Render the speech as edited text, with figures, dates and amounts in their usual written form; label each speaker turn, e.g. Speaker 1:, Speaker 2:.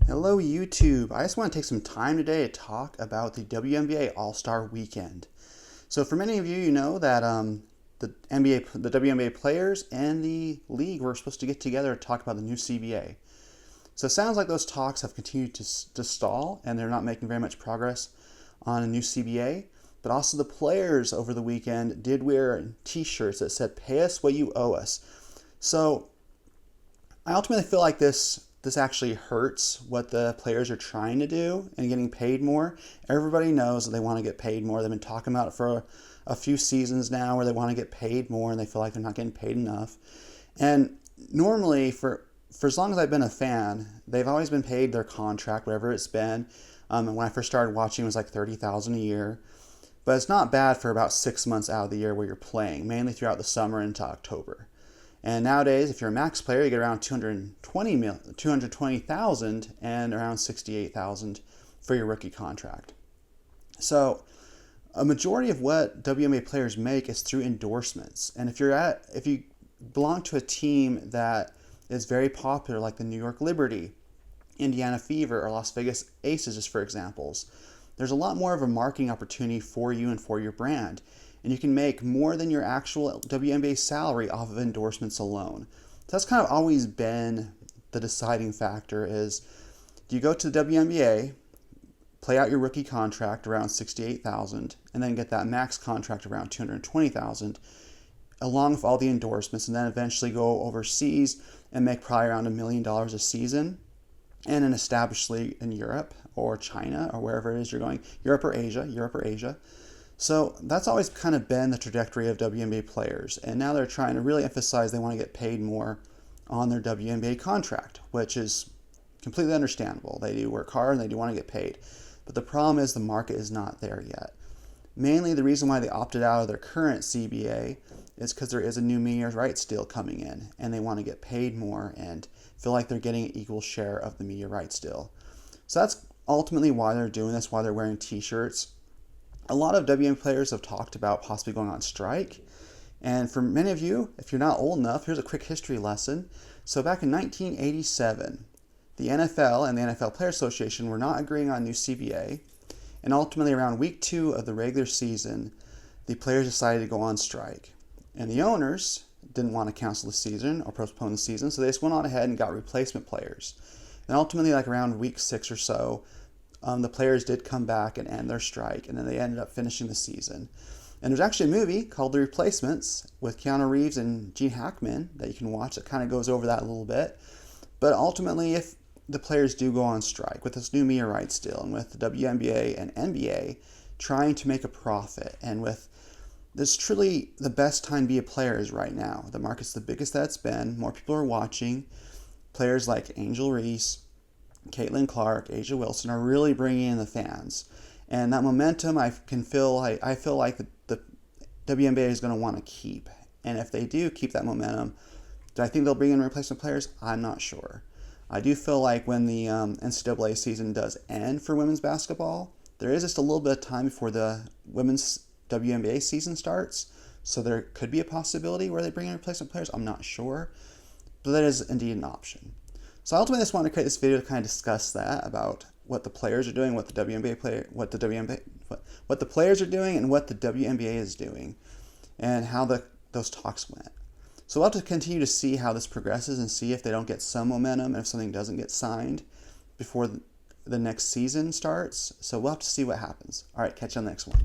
Speaker 1: Hello YouTube. I just want to take some time today to talk about the WNBA All-Star Weekend. So for many of you, you know that the WNBA players and the league were supposed to get together to talk about the new CBA. So it sounds like those talks have continued to stall and they're not making very much progress on a new CBA. But also the players over the weekend did wear t-shirts that said, "Pay us what you owe us." So I ultimately feel like this actually hurts what the players are trying to do and getting paid more. Everybody knows that they want to get paid more. They've been talking about it for a few seasons now where they want to get paid more and they feel like they're not getting paid enough. And normally for as long as I've been a fan, they've always been paid their contract, whatever it's been. And when I first started watching, it was like $30,000 a year. But it's not bad for about 6 months out of the year where you're playing, mainly throughout the summer into October. And nowadays, if you're a max player, you get around $220,000 and around $68,000 for your rookie contract. So a majority of what WNBA players make is through endorsements. And if you belong to a team that is very popular, like the New York Liberty, Indiana Fever, or Las Vegas Aces, just for examples, there's a lot more of a marketing opportunity for you and for your brand. And you can make more than your actual WNBA salary off of endorsements alone. So that's kind of always been the deciding factor is, do you go to the WNBA, play out your rookie contract around $68,000, and then get that max contract around $220,000, along with all the endorsements, and then eventually go overseas and make probably around $1 million a season in an established league in Europe or China or wherever it is you're going, Europe or Asia. So that's always kind of been the trajectory of WNBA players. And now they're trying to really emphasize they want to get paid more on their WNBA contract, which is completely understandable. They do work hard and they do want to get paid. But the problem is the market is not there yet. Mainly the reason why they opted out of their current CBA is because there is a new media rights deal coming in and they want to get paid more and feel like they're getting an equal share of the media rights deal. So that's ultimately why they're doing this, why they're wearing t-shirts. A lot of WNBA players have talked about possibly going on strike. And for many of you, if you're not old enough, here's a quick history lesson. So back in 1987, the NFL and the NFL Players Association were not agreeing on new CBA. And ultimately around week 2 of the regular season, the players decided to go on strike. And the owners didn't want to cancel the season or postpone the season, so they just went on ahead and got replacement players. And ultimately, like around week 6 or so, the players did come back and end their strike, and then they ended up finishing the season. And there's actually a movie called The Replacements with Keanu Reeves and Gene Hackman that you can watch that kind of goes over that a little bit. But ultimately, if the players do go on strike with this new media rights deal and with the WNBA and NBA trying to make a profit, and with this truly the best time to be a player is right now. The market's the biggest that it's been. More people are watching. Players like Angel Reese, Caitlin Clark, Asia Wilson are really bringing in the fans. And that momentum I feel like the WNBA is going to want to keep. And if they do keep that momentum, do I think they'll bring in replacement players? I'm not sure. I do feel like when the NCAA season does end for women's basketball, there is just a little bit of time before the women's WNBA season starts. So there could be a possibility where they bring in replacement players. I'm not sure. But that is indeed an option. So ultimately, I just wanted to create this video to kind of discuss that, about what the players are doing, what the players are doing, and what the WNBA is doing, and how those talks went. So we'll have to continue to see how this progresses and see if they don't get some momentum and if something doesn't get signed before the next season starts. So we'll have to see what happens. All right, catch you on the next one.